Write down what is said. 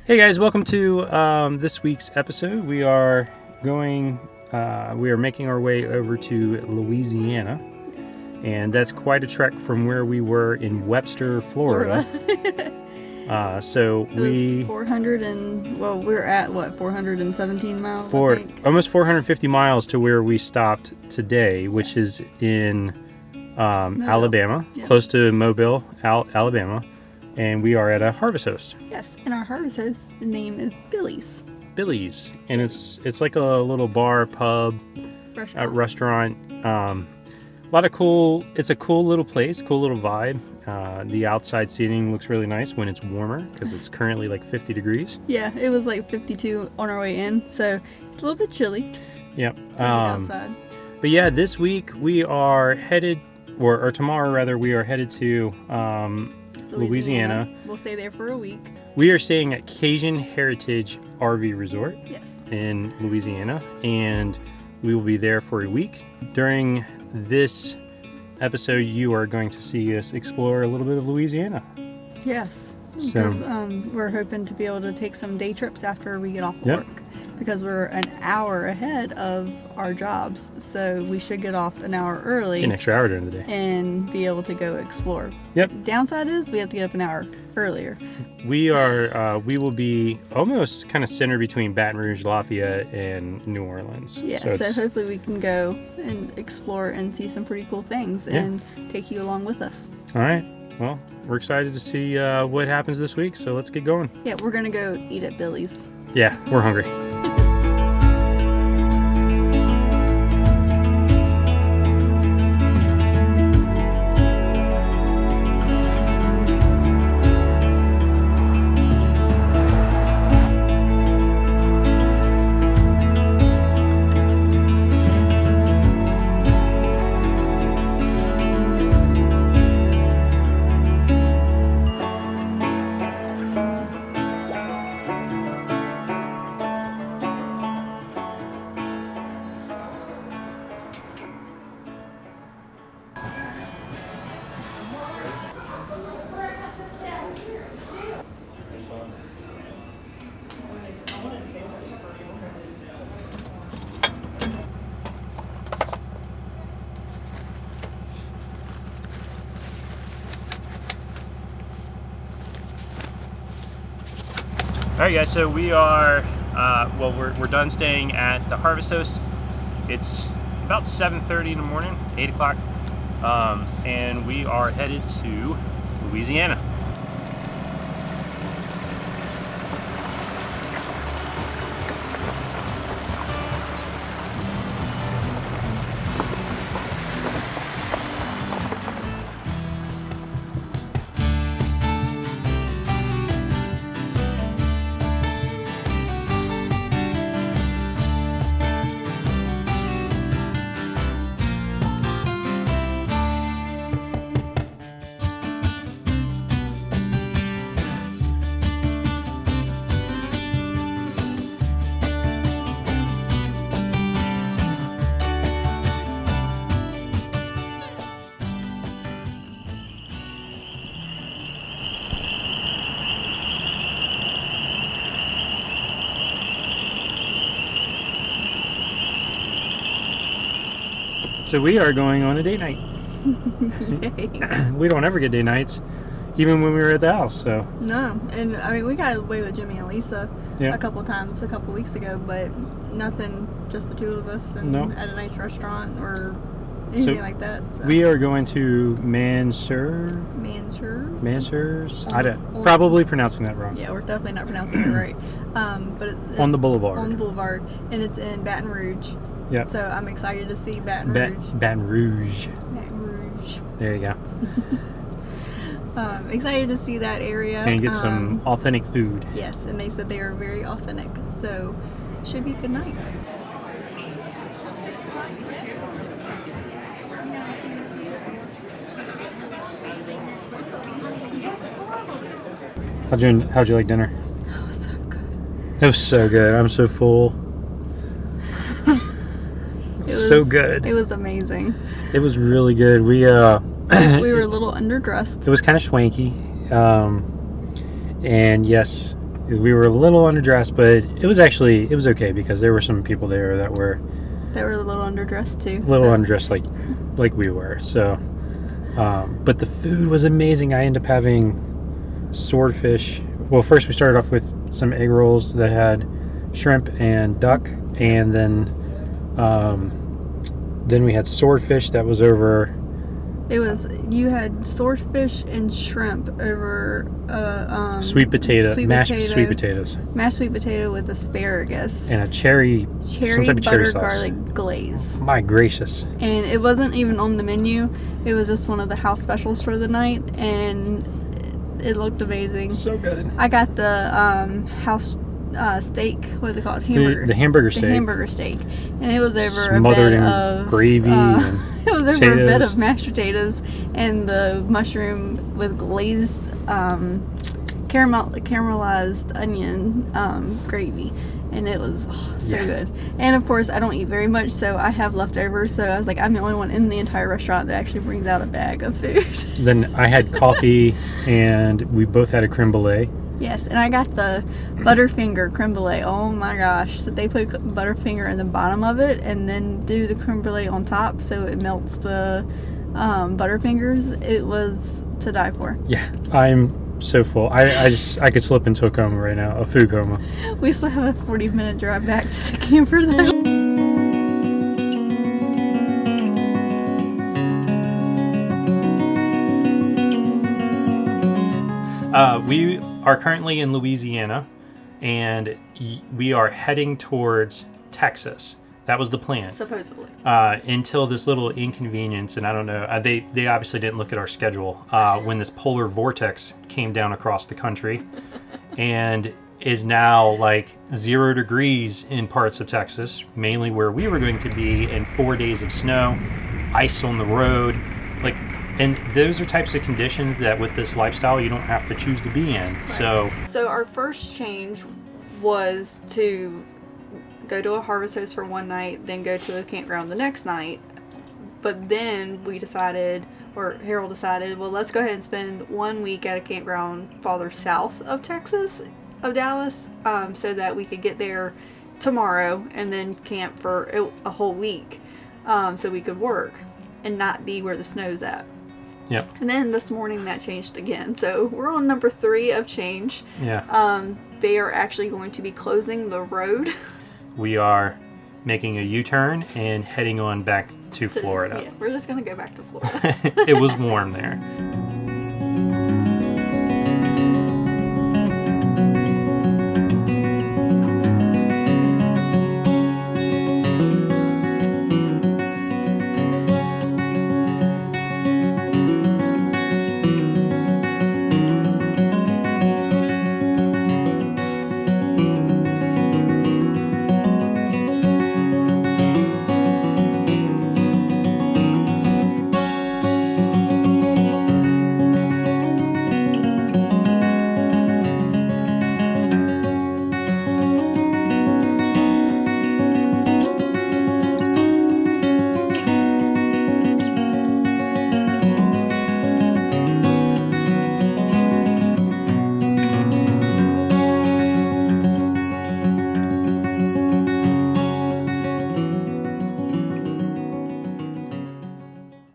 Hey guys, welcome to this week's episode. We are making our way over to Louisiana, and that's quite a trek from where we were in Webster, Florida. We're at 417 miles. I think. Almost 450 miles to where we stopped today, which is in Alabama, close to Mobile, Alabama. And we are at a Harvest Host. Yes, and our Harvest Host name is Billy's. Billy's, and it's like a little bar, pub, restaurant. A lot of cool. It's a cool little place, cool little vibe. The outside seating looks really nice when it's warmer because it's currently like 50 degrees. Yeah, it was like 52 on our way in, so it's a little bit chilly. Yep. Outside. But yeah, this week we are headed, or tomorrow rather, we are headed to Louisiana. We'll stay there for a week. We are staying at Cajun Heritage RV Resort in Louisiana, and we will be there for a week. During this episode, you are going to see us explore a little bit of Louisiana. Yes, so because we're hoping to be able to take some day trips after we get off of work, because we're an hour ahead of our jobs, so we should get off an hour early. An extra hour during the day. And be able to go explore. Yep. Downside is we have to get up an hour earlier. We will be almost kind of centered between Baton Rouge, Lafayette, and New Orleans. Yeah, so hopefully we can go and explore and see some pretty cool things and take you along with us. All right. Well, we're excited to see what happens this week, so let's get going. Yeah, we're going to go eat at Billy's. Yeah, we're hungry. All right, guys. So we are we're done staying at the Harvest Host. It's about 7:30 in the morning, 8 o'clock, and we are headed to Louisiana. So we are going on a date night. We don't ever get date nights, even when we were at the house. So no, and I mean we got away with Jimmy and Lisa a couple times a couple weeks ago, but nothing, just the two of us and at a nice restaurant or anything like that. So. We are going to Mansers. Probably pronouncing that wrong. Yeah, we're definitely not pronouncing it right. But it's on the boulevard. On the boulevard, and it's in Baton Rouge. Yeah. So I'm excited to see Baton Rouge. Baton Rouge. There you go. Excited to see that area. And get some authentic food. Yes, and they said they are very authentic. So should be a good night. How'd you like dinner? Oh, so good. It was so good. I'm so full. So good. It was amazing. It was really good. We were a little underdressed. It was kind of swanky. And yes, We were a little underdressed, but it was okay because there were some people there that were a little underdressed too. Underdressed like we were. So, but the food was amazing. I ended up having swordfish. Well, first we started off with some egg rolls that had shrimp and duck, and then we had swordfish that was over. You had swordfish and shrimp over mashed sweet potatoes. Mashed sweet potato with asparagus. And a cherry butter garlic glaze. My gracious. And it wasn't even on the menu. It was just one of the house specials for the night, and it looked amazing. So good. I got the house steak. What is it called? The hamburger steak. The hamburger steak, and it was over smothered a bed in of gravy. And it was over potatoes. a bed of mashed potatoes and the mushroom with glazed caramelized onion gravy, and it was so good. And of course, I don't eat very much, so I have leftovers. So I was like, I'm the only one in the entire restaurant that actually brings out a bag of food. Then I had coffee, and we both had a creme brulee. Yes, and I got the Butterfinger creme brulee. Oh my gosh. So they put Butterfinger in the bottom of it and then do the creme brulee on top so it melts the Butterfingers. It was to die for. Yeah, I'm so full. I could slip into a coma right now, a food coma. We still have a 40-minute drive back to the camper though. We are currently in Louisiana, and we are heading towards Texas. That was the plan. Supposedly. Until this little inconvenience, and I don't know, they obviously didn't look at our schedule when this polar vortex came down across the country and is now like 0 degrees in parts of Texas, mainly where we were going to be, and 4 days of snow, ice on the road. And those are types of conditions that with this lifestyle you don't have to choose to be in. Right. So our first change was to go to a harvest host for one night, then go to a campground the next night. But then we decided, or Harold decided, well, let's go ahead and spend 1 week at a campground farther south of Dallas, so that we could get there tomorrow and then camp for a whole week, so we could work and not be where the snow's at. Yep. And then this morning that changed again. So we're on number 3 of change. Yeah. They are actually going to be closing the road. We are making a U-turn and heading on back to Florida. Yeah, we're just going to go back to Florida. It was warm there.